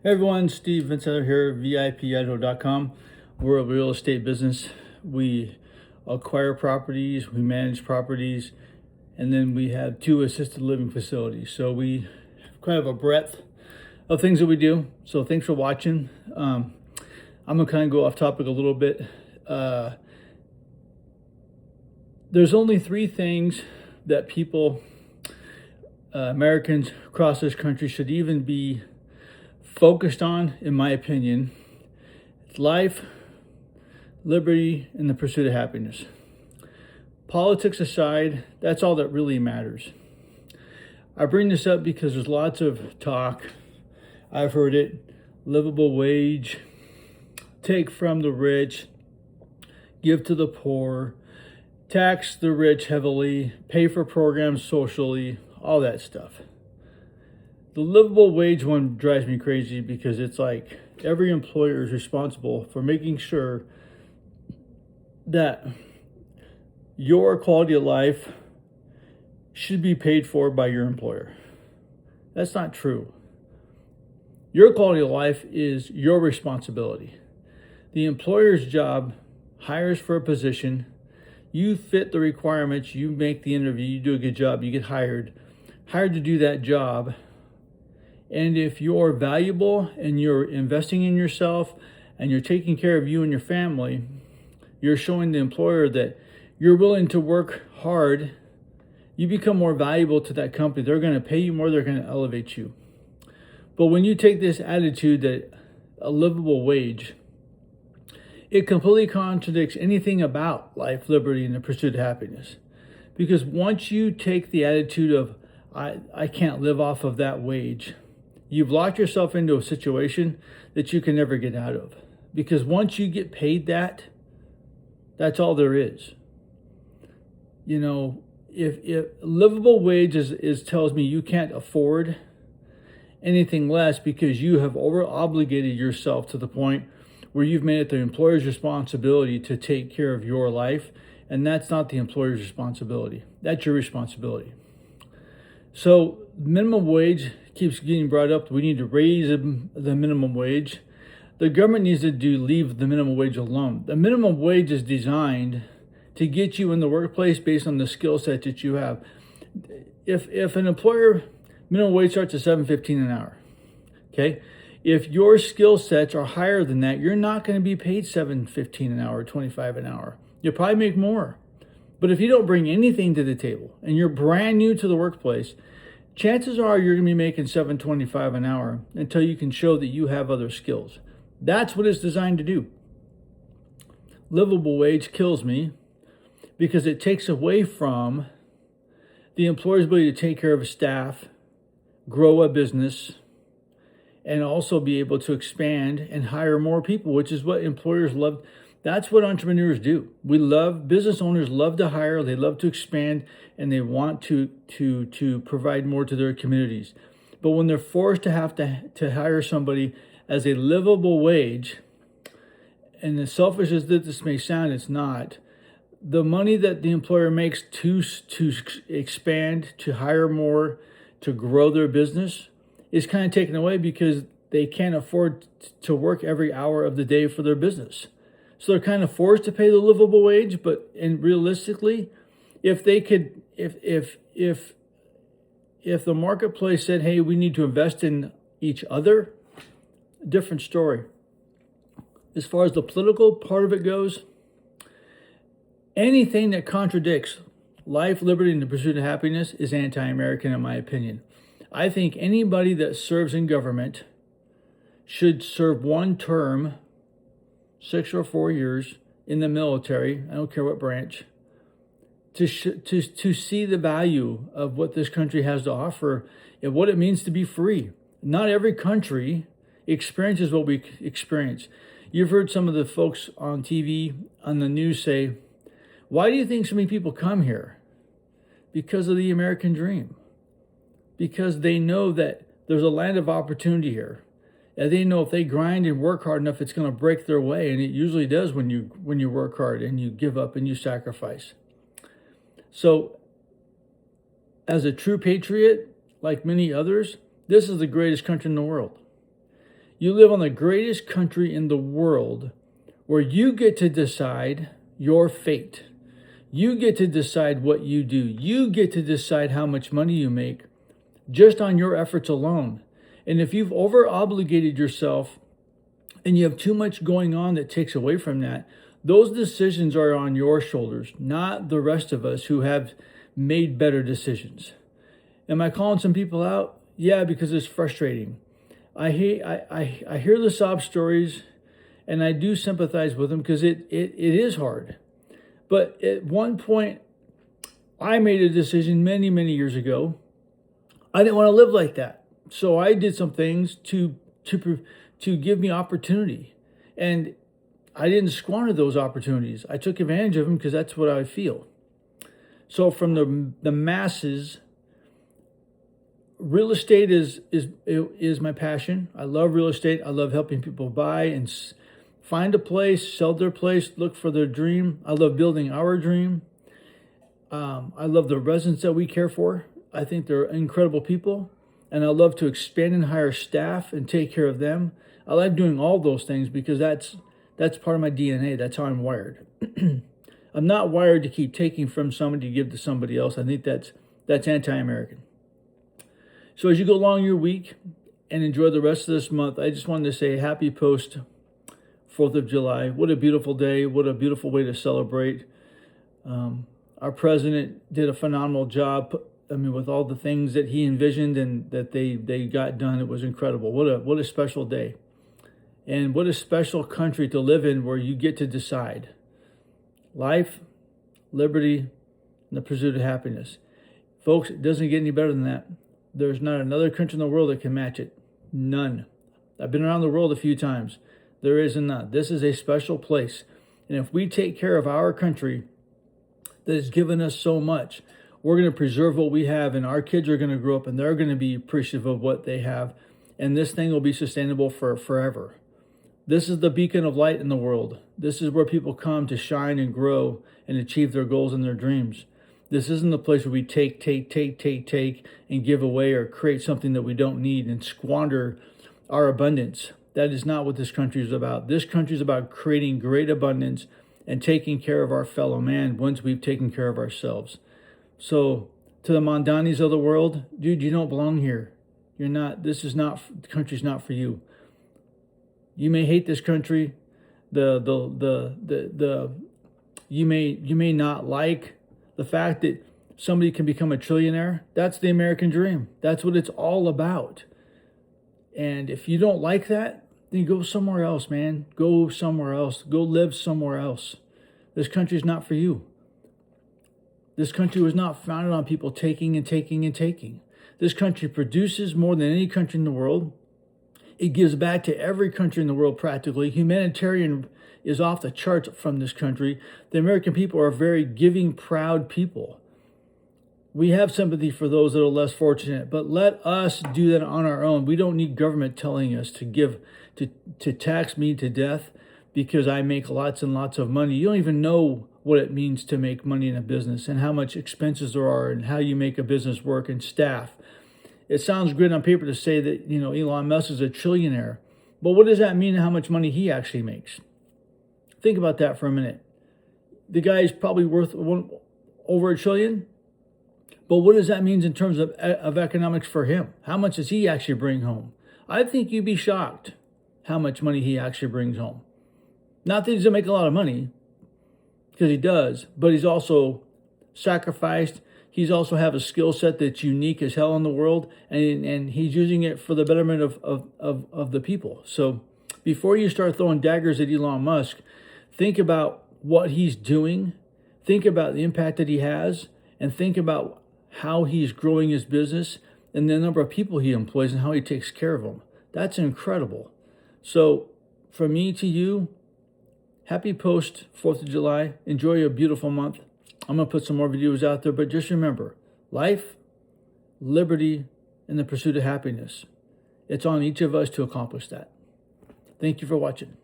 Hey everyone, Steve Vincent here, VIPidaho.com. We're a real estate business. We acquire properties, we manage properties, and then we have 2 assisted living facilities. So we have kind of a breadth of things that we do. So thanks for watching. I'm gonna kind of go off topic a little bit. There's only 3 things that people, Americans across this country, should even be focused on, in my opinion. It's life, liberty, and the pursuit of happiness. Politics aside, that's all that really matters. I bring this up because there's lots of talk. I've heard it: livable wage, take from the rich, give to the poor, tax the rich heavily, pay for programs socially, all that stuff. The livable wage one drives me crazy because it's like every employer is responsible for making sure that your quality of life should be paid for by your employer. That's not true. Your quality of life is your responsibility. The employer's job hires for a position. You fit the requirements, you make the interview, you do a good job, you get hired to do that job. And if you're valuable and you're investing in yourself and you're taking care of you and your family, you're showing the employer that you're willing to work hard. You become more valuable to that company. They're going to pay you more. They're going to elevate you. But when you take this attitude that a livable wage, it completely contradicts anything about life, liberty, and the pursuit of happiness. Because once you take the attitude of, I can't live off of that wage, you've locked yourself into a situation that you can never get out of. Because once you get paid that, that's all there is. You know, if livable wage is tells me you can't afford anything less because you have over obligated yourself to the point where you've made it the employer's responsibility to take care of your life, and that's not the employer's responsibility. That's your responsibility. So minimum wage keeps getting brought up. We need to raise the minimum wage. The government needs to leave the minimum wage alone. The minimum wage is designed to get you in the workplace based on the skill set that you have. If an employer, minimum wage starts at $7.15 an hour, okay? If your skill sets are higher than that, you're not going to be paid $7.15 an hour, $25 an hour. You'll probably make more. But if you don't bring anything to the table and you're brand new to the workplace, chances are you're going to be making $7.25 an hour until you can show that you have other skills. That's what it's designed to do. Livable wage kills me because it takes away from the employer's ability to take care of a staff, grow a business, and also be able to expand and hire more people, which is what employers love. That's what entrepreneurs do. Business owners love to hire, they love to expand, and they want to provide more to their communities. But when they're forced to have to hire somebody as a livable wage, and as selfish as this may sound, it's not. The money that the employer makes to expand, to hire more, to grow their business is kind of taken away because they can't afford to work every hour of the day for their business. So they're kind of forced to pay the livable wage, and realistically, if they could, if the marketplace said, hey, we need to invest in each other, different story. As far as the political part of it goes, anything that contradicts life, liberty, and the pursuit of happiness is anti-American, in my opinion. I think anybody that serves in government should serve one term, 6 or 4 years, in the military, I don't care what branch, to see the value of what this country has to offer and what it means to be free. Not every country experiences what we experience. You've heard some of the folks on TV, on the news say, why do you think so many people come here? Because of the American dream. Because they know that there's a land of opportunity here. And they know if they grind and work hard enough, it's going to break their way. And it usually does when you work hard and you give up and you sacrifice. So as a true patriot, like many others, this is the greatest country in the world. You live on the greatest country in the world where you get to decide your fate. You get to decide what you do. You get to decide how much money you make just on your efforts alone. And if you've over obligated yourself and you have too much going on that takes away from that, those decisions are on your shoulders, not the rest of us who have made better decisions. Am I calling some people out? Yeah, because it's frustrating. I hear the sob stories, and I do sympathize with them because it is hard. But at one point, I made a decision many, many years ago. I didn't want to live like that. So I did some things to give me opportunity. And I didn't squander those opportunities. I took advantage of them because that's what I feel. So from the masses, real estate is my passion. I love real estate. I love helping people buy and find a place, sell their place, look for their dream. I love building our dream. I love the residents that we care for. I think they're incredible people. And I love to expand and hire staff and take care of them. I like doing all those things because that's part of my DNA. That's how I'm wired. I'm not wired to keep taking from somebody to give to somebody else. I think that's anti-American. So as you go along your week and enjoy the rest of this month, I just wanted to say happy post 4th of July. What a beautiful day. What a beautiful way to celebrate. Our president did a phenomenal job. I mean, with all the things that he envisioned and that they got done, it was incredible. What a special day. And what a special country to live in where you get to decide life, liberty, and the pursuit of happiness. Folks, it doesn't get any better than that. There's not another country in the world that can match it. None. I've been around the world a few times. There is none. This is a special place. And if we take care of our country that has given us so much, we're going to preserve what we have, and our kids are going to grow up and they're going to be appreciative of what they have. And this thing will be sustainable for forever. This is the beacon of light in the world. This is where people come to shine and grow and achieve their goals and their dreams. This isn't the place where we take, and give away or create something that we don't need and squander our abundance. That is not what this country is about. This country is about creating great abundance and taking care of our fellow man once we've taken care of ourselves. So to the Mondanis of the world, dude, you don't belong here. You're not, the country's not for you. You may hate this country. You may not like the fact that somebody can become a trillionaire. That's the American dream. That's what it's all about. And if you don't like that, then go somewhere else, man. Go somewhere else. Go live somewhere else. This country's not for you. This country was not founded on people taking and taking and taking. This country produces more than any country in the world. It gives back to every country in the world practically. Humanitarian is off the charts from this country. The American people are a very giving, proud people. We have sympathy for those that are less fortunate, but let us do that on our own. We don't need government telling us to tax me to death because I make lots and lots of money. You don't even know what it means to make money in a business and how much expenses there are and how you make a business work and staff. It sounds great on paper to say that, Elon Musk is a trillionaire, but what does that mean and how much money he actually makes? Think about that for a minute. The guy is probably worth over $1 trillion, but what does that mean in terms of economics for him? How much does he actually bring home? I think you'd be shocked how much money he actually brings home. Not that he doesn't make a lot of money, because he does, but he's also sacrificed. He's also have a skill set that's unique as hell in the world, and he's using it for the betterment of the people. So before you start throwing daggers at Elon Musk, think about what he's doing, think about the impact that he has, and think about how he's growing his business and the number of people he employs and how he takes care of them. That's incredible. So from me to you, happy post 4th of July. Enjoy a beautiful month. I'm going to put some more videos out there, but just remember, life, liberty, and the pursuit of happiness. It's on each of us to accomplish that. Thank you for watching.